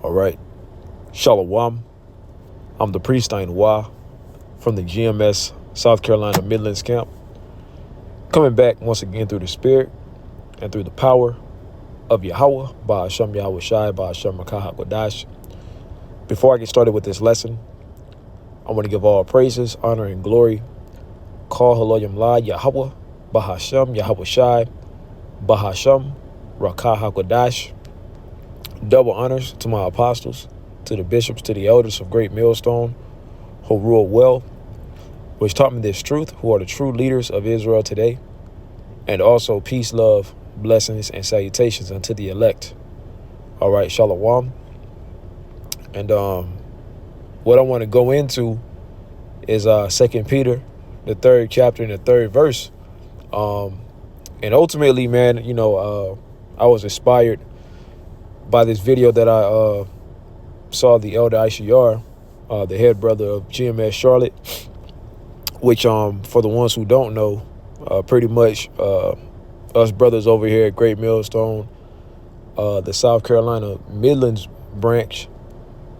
All right. Shalom. I'm the priest Wa from the GMS South Carolina Midlands camp. Coming back once again through the spirit and through the power of Yahweh, Ba'ashem Yahweh Shai, Ba'ashem Makah HaKodash. Before I get started with this lesson, I want to give all praises, honor, and glory. Call Haloyam La Yahweh, Ba'ashem Yahweh Shai, Ba'ashem Rakah HaKodash. Double honors to my apostles, to the bishops, to the elders of Great Millstone, who rule well, which taught me this truth, who are the true leaders of Israel today, and also peace, love, blessings, and salutations unto the elect. All right, shalom. And what I want to go into is 2 Peter, the 3rd chapter and the 3rd verse. And ultimately, man, I was inspired by this video that I saw the elder Ishayar, the head brother of GMS Charlotte, which for the ones who don't know, pretty much us brothers over here at Great Millstone, the South Carolina Midlands branch,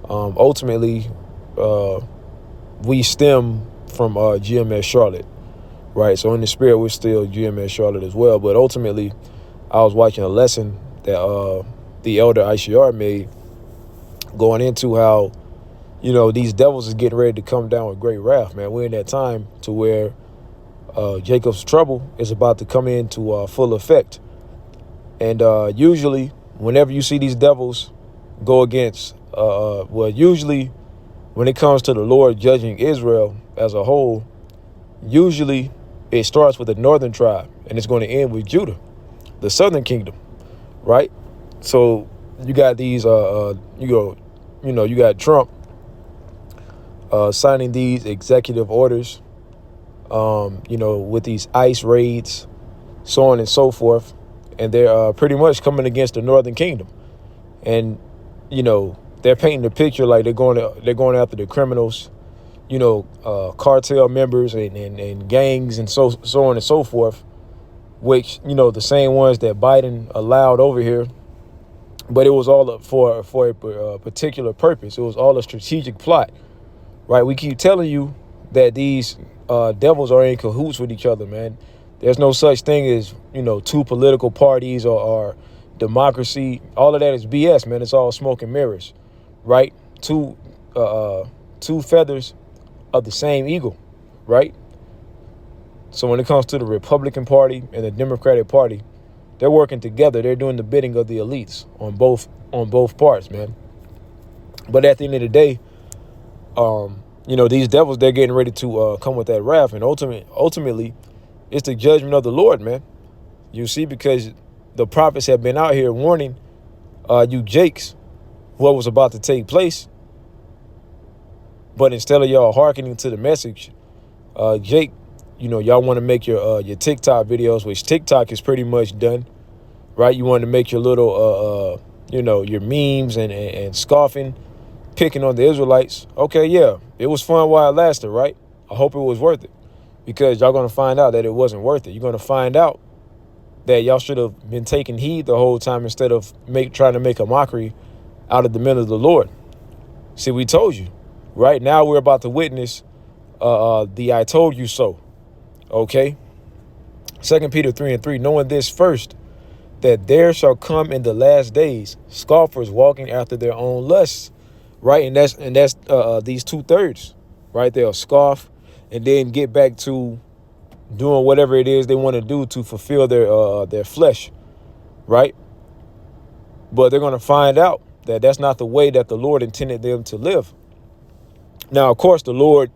ultimately we stem from GMS Charlotte, right? So in the spirit, we're still GMS Charlotte as well. But ultimately, I was watching a lesson that the elder Ishayar made, going into how, these devils is getting ready to come down with great wrath, man. We're in that time to where Jacob's trouble is about to come into full effect. And usually, whenever you see these devils go against, usually when it comes to the Lord judging Israel as a whole, usually it starts with the northern tribe and it's going to end with Judah, the southern kingdom, right? So you got these, you got Trump signing these executive orders, with these ICE raids, so on and so forth. And they're pretty much coming against the northern kingdom. And, they're painting the picture like they're going after the criminals, cartel members and gangs and so on and so forth, which, the same ones that Biden allowed over here. But it was all for a particular purpose. It was all a strategic plot, right? We keep telling you that these devils are in cahoots with each other, man. There's no such thing as, two political parties or democracy. All of that is BS, man. It's all smoke and mirrors, right? Two feathers of the same eagle, right? So when it comes to the Republican Party and the Democratic Party, they're working together. They're doing the bidding of the elites on both parts, man. But at the end of the day, these devils, they're getting ready to come with that wrath. And ultimately, it's the judgment of the Lord, man. You see, because the prophets have been out here warning you jakes what was about to take place. But instead of y'all hearkening to the message, Jake, y'all want to make your TikTok videos, which TikTok is pretty much done, right? You want to make your little, your memes and scoffing, picking on the Israelites. Okay, yeah, it was fun while it lasted, right? I hope it was worth it, because y'all going to find out that it wasn't worth it. You're going to find out that y'all should have been taking heed the whole time instead of trying to make a mockery out of the men of the Lord. See, we told you, right? Now we're about to witness the I told you so. Okay, 2 Peter 3:3, knowing this first, that there shall come in the last days scoffers walking after their own lusts, right? And that's these 2/3, right? They'll scoff and then get back to doing whatever it is they want to do to fulfill their flesh, right? But they're going to find out that that's not the way that the Lord intended them to live. Now, of course, the Lord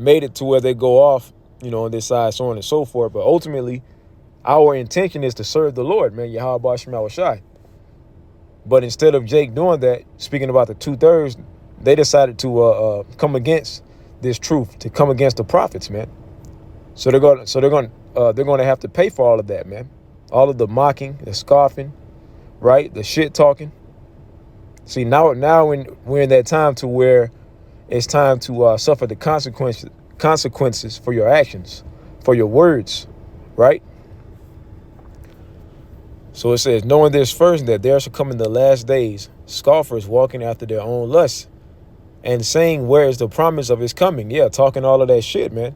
made it to where they go off, on this side, so on and so forth. But ultimately, our intention is to serve the Lord, man, Yahweh Ba'ashem Yahweh Shai. But instead of Jake doing that, speaking about the 2/3, they decided to come against this truth, to come against the prophets, man. So they're going to have to pay for all of that, man. All of the mocking, the scoffing, right? The shit talking. See, now when we're in that time to where it's time to suffer the consequences for your actions, for your words, right? So it says, knowing this first, that there shall come in the last days scoffers walking after their own lusts and saying, where is the promise of his coming? Yeah, talking all of that shit, man.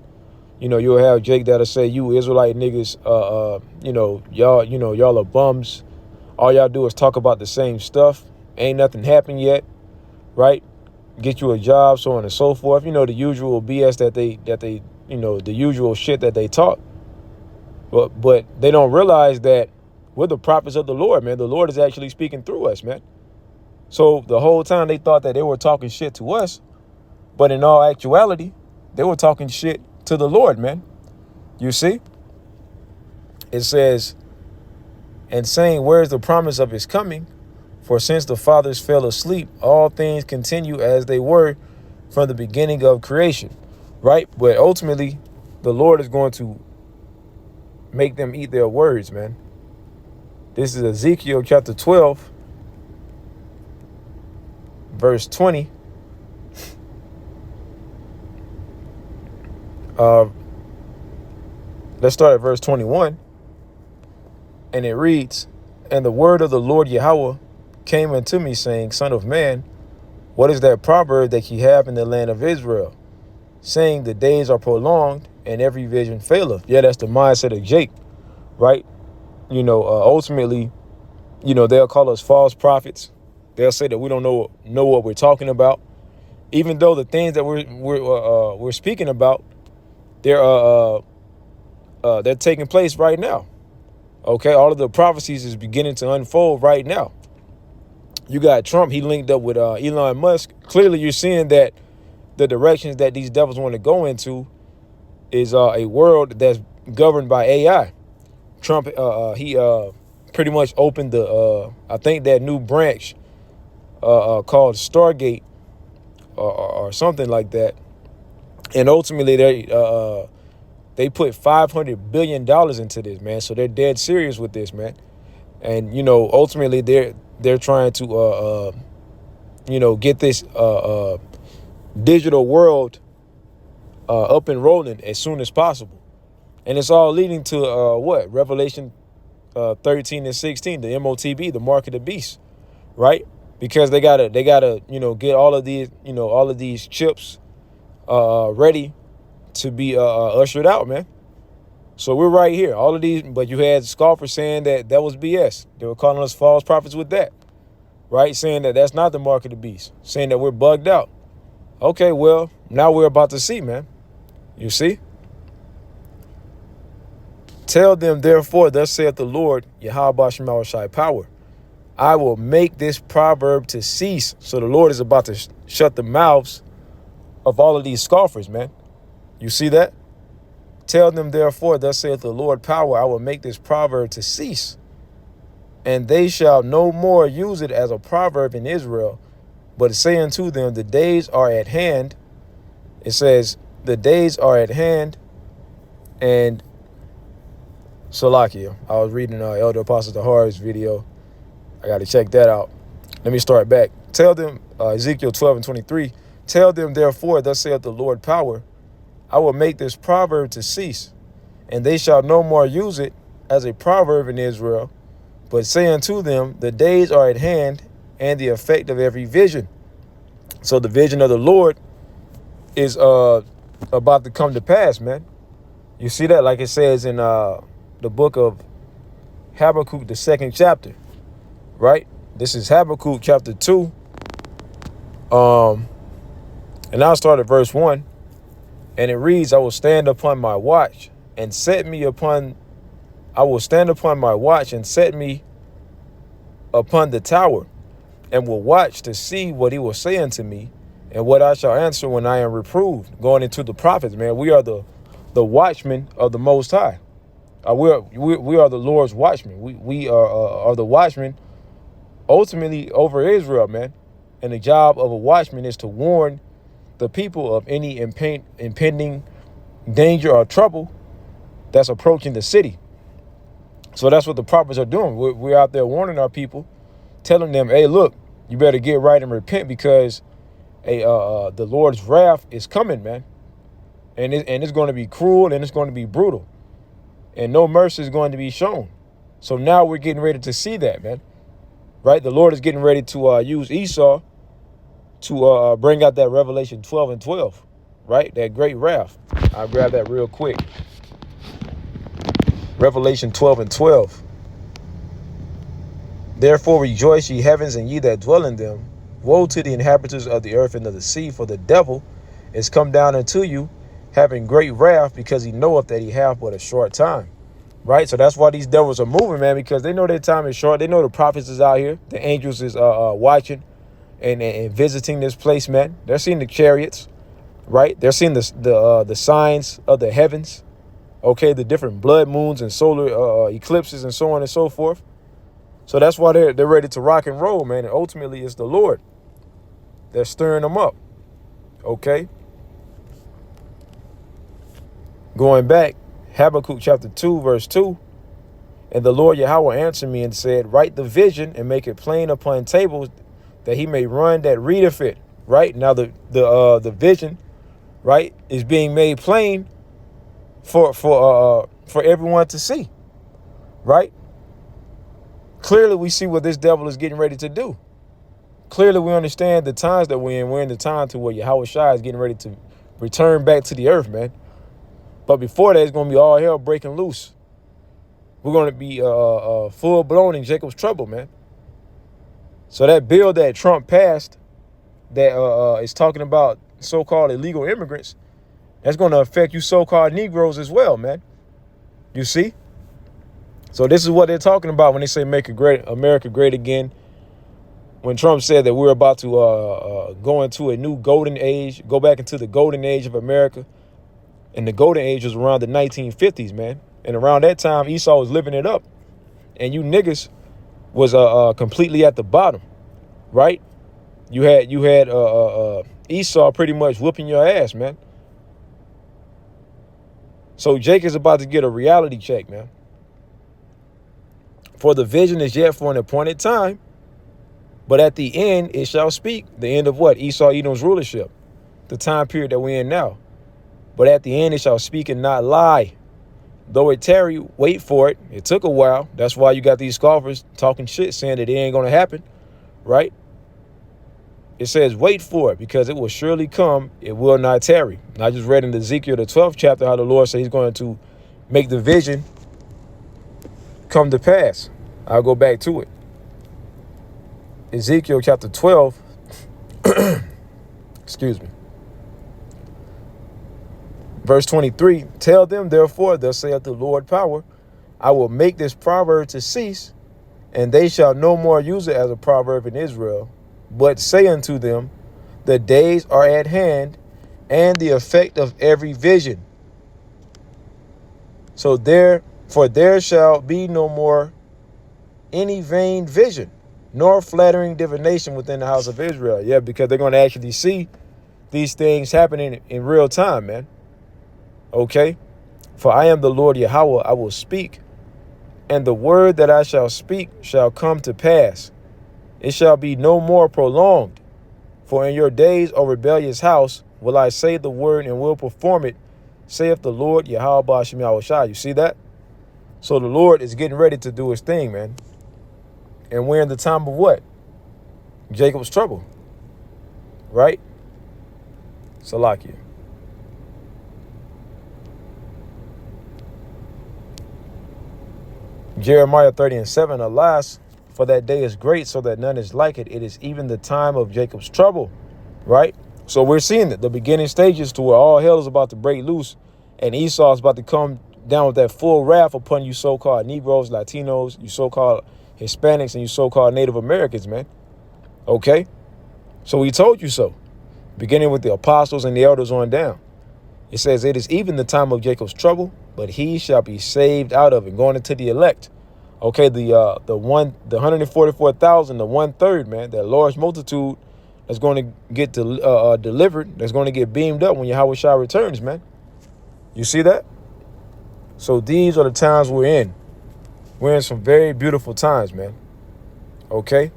You know, you'll have Jake that'll say, you Israelite niggas, y'all are bums. All y'all do is talk about the same stuff. Ain't nothing happened yet, right? Get you a job, so on and so forth. You know, the usual BS that they, the usual shit that they talk. But they don't realize that we're the prophets of the Lord, man. The Lord is actually speaking through us, man. So the whole time they thought that they were talking shit to us, but in all actuality, they were talking shit to the Lord, man. You see? It says, and saying, where is the promise of his coming? For since the fathers fell asleep, all things continue as they were from the beginning of creation, right? But ultimately, the Lord is going to make them eat their words, man. This is Ezekiel chapter 12, verse 20. Let's start at verse 21. And it reads, and the word of the Lord Yahweh came unto me, saying, Son of man, what is that proverb that ye have in the land of Israel, saying the days are prolonged and every vision faileth? Yeah, that's the mindset of Jake, right? You know, ultimately, you know, they'll call us false prophets. They'll say that we don't know what we're talking about, even though the things that we're speaking about, they're taking place right now. Okay, all of the prophecies is beginning to unfold right now. You got Trump, he linked up with Elon Musk. Clearly, you're seeing that the directions that these devils want to go into is a world that's governed by AI. Trump, he pretty much opened the, I think that new branch called Stargate or something like that. And ultimately, they put $500 billion into this, man. So they're dead serious with this, man. And, you know, ultimately they're trying to, get this digital world up and rolling as soon as possible. And it's all leading to Revelation 13 and 16, the MOTB, the mark of the beast, right? Because they gotta, get all of these chips ready to be ushered out, man. So we're right here. All of these, but you had scoffers saying that was BS. They were calling us false prophets with that, right? Saying that that's not the mark of the beast, saying that we're bugged out. Okay, well, now we're about to see, man. You see? Tell them, therefore, thus saith the Lord, Yahweh Shema Shai power, I will make this proverb to cease. So the Lord is about to shut the mouths of all of these scoffers, man. You see that? Tell them, therefore, thus saith the Lord power, I will make this proverb to cease, and they shall no more use it as a proverb in Israel, but say unto them, the days are at hand. It says, the days are at hand. And Salakia, I was reading Elder Apostle Tahar's video. I got to check that out. Let me start back. Tell them, Ezekiel 12 and 23, tell them, therefore, thus saith the Lord power, I will make this proverb to cease, and they shall no more use it as a proverb in Israel, but say unto them, the days are at hand, and the effect of every vision. So the vision of the Lord is about to come to pass, man. You see that, like it says in the book of Habakkuk, the 2nd chapter, right? This is Habakkuk chapter 2. And I'll start at verse 1. And it reads, I will stand upon my watch and set me upon the tower, and will watch to see what he will say unto me, and what I shall answer when I am reproved. Going into the prophets, man. We are the watchmen of the Most High. We are the Lord's watchmen. We are the watchmen ultimately over Israel, man. And the job of a watchman is to warn the people of any impending danger or trouble that's approaching the city. So that's what the prophets are doing. We're out there warning our people, telling them, hey, look, you better get right and repent, because the Lord's wrath is coming, man. And it's going to be cruel, and it's going to be brutal. And no mercy is going to be shown. So now we're getting ready to see that, man. Right? The Lord is getting ready to use Esau to bring out that Revelation 12 and 12. Right? That great wrath. I'll grab that real quick. Revelation 12 and 12. Therefore rejoice, ye heavens, and ye that dwell in them. Woe to the inhabitants of the earth and of the sea, for the devil is come down unto you, having great wrath, because he knoweth that he hath but a short time. Right? So that's why these devils are moving, man, because they know their time is short. They know the prophets is out here. The angels is watching and visiting this place, man. They're seeing the chariots, right? They're seeing the signs of the heavens, okay, the different blood moons and solar eclipses and so on and so forth. So that's why they're ready to rock and roll, man. And ultimately, it's the Lord that's stirring them up, okay? Going back, Habakkuk chapter 2, verse 2. And the Lord Yahweh answered me and said, write the vision and make it plain upon tables, that he may run that readeth it. Right? Now the vision, right, is being made plain for everyone to see. Right? Clearly we see what this devil is getting ready to do. Clearly we understand the times that we're in. We're in the time to where Yahweh Shai is getting ready to return back to the earth, man. But before that, it's going to be all hell breaking loose. We're going to be full blown in Jacob's trouble, man. So that bill that Trump passed that is talking about so-called illegal immigrants, that's going to affect you so-called Negroes as well, man. You see? So this is what they're talking about when they say make America great again. When Trump said that we're about to go into a new golden age, go back into the golden age of America. And the golden age was around the 1950s, man. And around that time, Esau was living it up. And you niggas was completely at the bottom, right? You had Esau pretty much whooping your ass, man. So Jake is about to get a reality check, man. For the vision is yet for an appointed time, but at the end it shall speak. The end of what? Esau Edom's rulership, the time period that we're in now. But at the end it shall speak and not lie. Though it tarry, wait for it. It took a while. That's why you got these scoffers talking shit, saying that it ain't going to happen, right? It says wait for it, because it will surely come. It will not tarry. And I just read in Ezekiel, the 12th chapter, how the Lord said he's going to make the vision come to pass. I'll go back to it. Ezekiel chapter 12. Excuse me. Verse 23, tell them, therefore, thus saith the Lord power, I will make this proverb to cease, and they shall no more use it as a proverb in Israel, but say unto them, the days are at hand, and the effect of every vision. So there shall be no more any vain vision, nor flattering divination within the house of Israel. Yeah, because they're going to actually see these things happening in real time, man. Okay, for I am the Lord Yahweh, I will speak, and the word that I shall speak shall come to pass. It shall be no more prolonged. For in your days, O rebellious house, will I say the word and will perform it, saith the Lord Yahweh Ba'ashem Yahushua. You see that? So the Lord is getting ready to do his thing, man. And we're in the time of what? Jacob's trouble. Right? Salakia. Jeremiah 30:7, alas, for that day is great, so that none is like it. It is even the time of Jacob's trouble, right? So we're seeing that the beginning stages to where all hell is about to break loose, and Esau is about to come down with that full wrath upon you so-called Negroes, Latinos, you so-called Hispanics, and you so-called Native Americans, man. Okay? So we told you so, beginning with the apostles and the elders on down. It says, it is even the time of Jacob's trouble, but he shall be saved out of it, going into the elect. Okay, the 144,000, the 1/3, man, that large multitude that's going to get delivered, that's going to get beamed up when Yahweh Shai returns, man. You see that? So these are the times we're in. We're in some very beautiful times, man. Okay?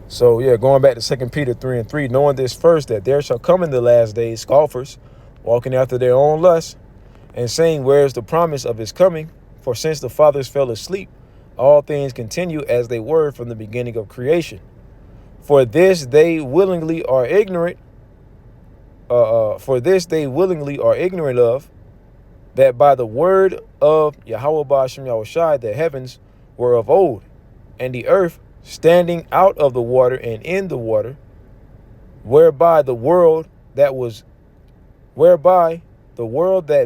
So, yeah, going back to 2 Peter 3:3, knowing this first, that there shall come in the last days scoffers, walking after their own lusts, and saying, where is the promise of his coming? For since the fathers fell asleep, all things continue as they were from the beginning of creation. For this they willingly are ignorant. For this they willingly are ignorant of, that by the word of Yahweh Ba'ashem Yahushai the heavens were of old, and the earth standing out of the water and in the water, whereby the world that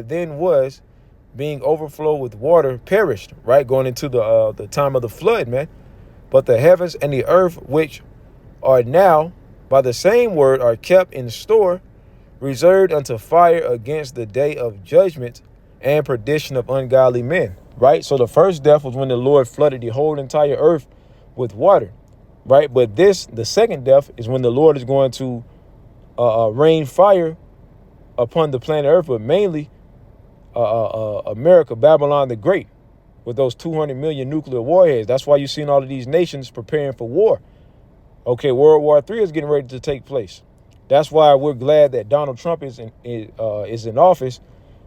then was, being overflowed with water, perished. Right, going into the time of the flood, man. But the heavens and the earth, which are now by the same word, are kept in store, reserved unto fire against the day of judgment and perdition of ungodly men. Right, so the first death was when the Lord flooded the whole entire earth with water. Right, but the second death is when the Lord is going to rain fire upon the planet Earth, but mainly America, Babylon the Great, with those 200 million nuclear warheads. That's why you're seeing all of these nations preparing for war. Okay, World War III is getting ready to take place. That's why we're glad that Donald Trump is in office,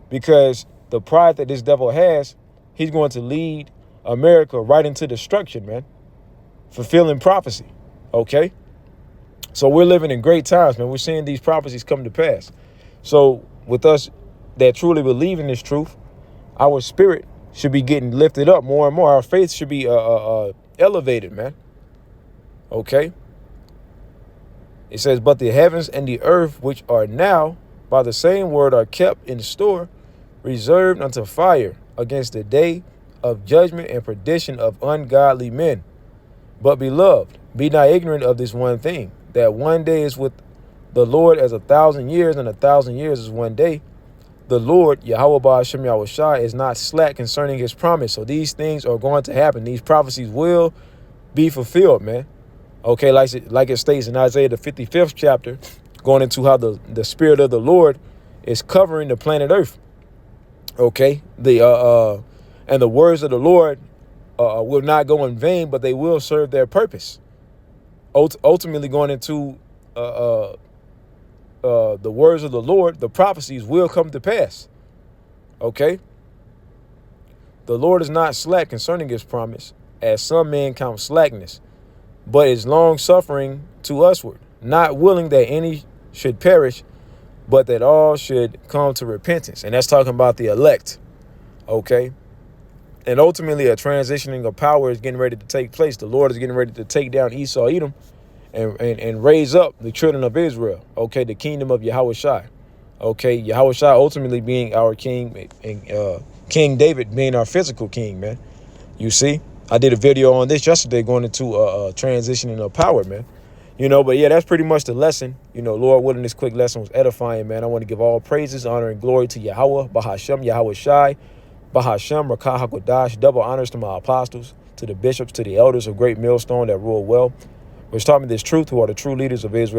because the pride that this devil has, he's going to lead America right into destruction, man. Fulfilling prophecy. Okay, so we're living in great times, man. We're seeing these prophecies come to pass. So with us that truly believe in this truth, our spirit should be getting lifted up more and more. Our faith should be elevated, man. Okay. It says, but the heavens and the earth, which are now by the same word, are kept in store, reserved unto fire against the day of judgment and perdition of ungodly men. But beloved, be not ignorant of this one thing, that one day is with the Lord as 1,000 years, and 1,000 years is one day. The Lord, Yahweh Ba'ashem Yahushai, is not slack concerning his promise. So these things are going to happen. These prophecies will be fulfilled, man. Okay, like it states in Isaiah the 55th chapter, going into how the Spirit of the Lord is covering the planet Earth. Okay, and the words of the Lord will not go in vain, but they will serve their purpose. Ultimately, going into the words of the Lord, the prophecies will come to pass. Okay, the Lord is not slack concerning his promise, as some men count slackness, but is long suffering to usward, not willing that any should perish, but that all should come to repentance. And that's talking about the elect. Okay. And ultimately, a transitioning of power is getting ready to take place. The Lord is getting ready to take down Esau, Edom, and raise up the children of Israel. Okay, the kingdom of Yahushai. Okay, Yahushai ultimately being our king, and King David being our physical king, man. You see, I did a video on this yesterday, going into transitioning of power, man. You know, but yeah, that's pretty much the lesson. You know, Lord willing, this quick lesson was edifying, man. I want to give all praises, honor, and glory to Yahweh, Bahashem, Yahushai, Bahashem, Rakah HaKodash, double honors to my apostles, to the bishops, to the elders of Great Millstone that rule well, which taught me this truth, who are the true leaders of Israel.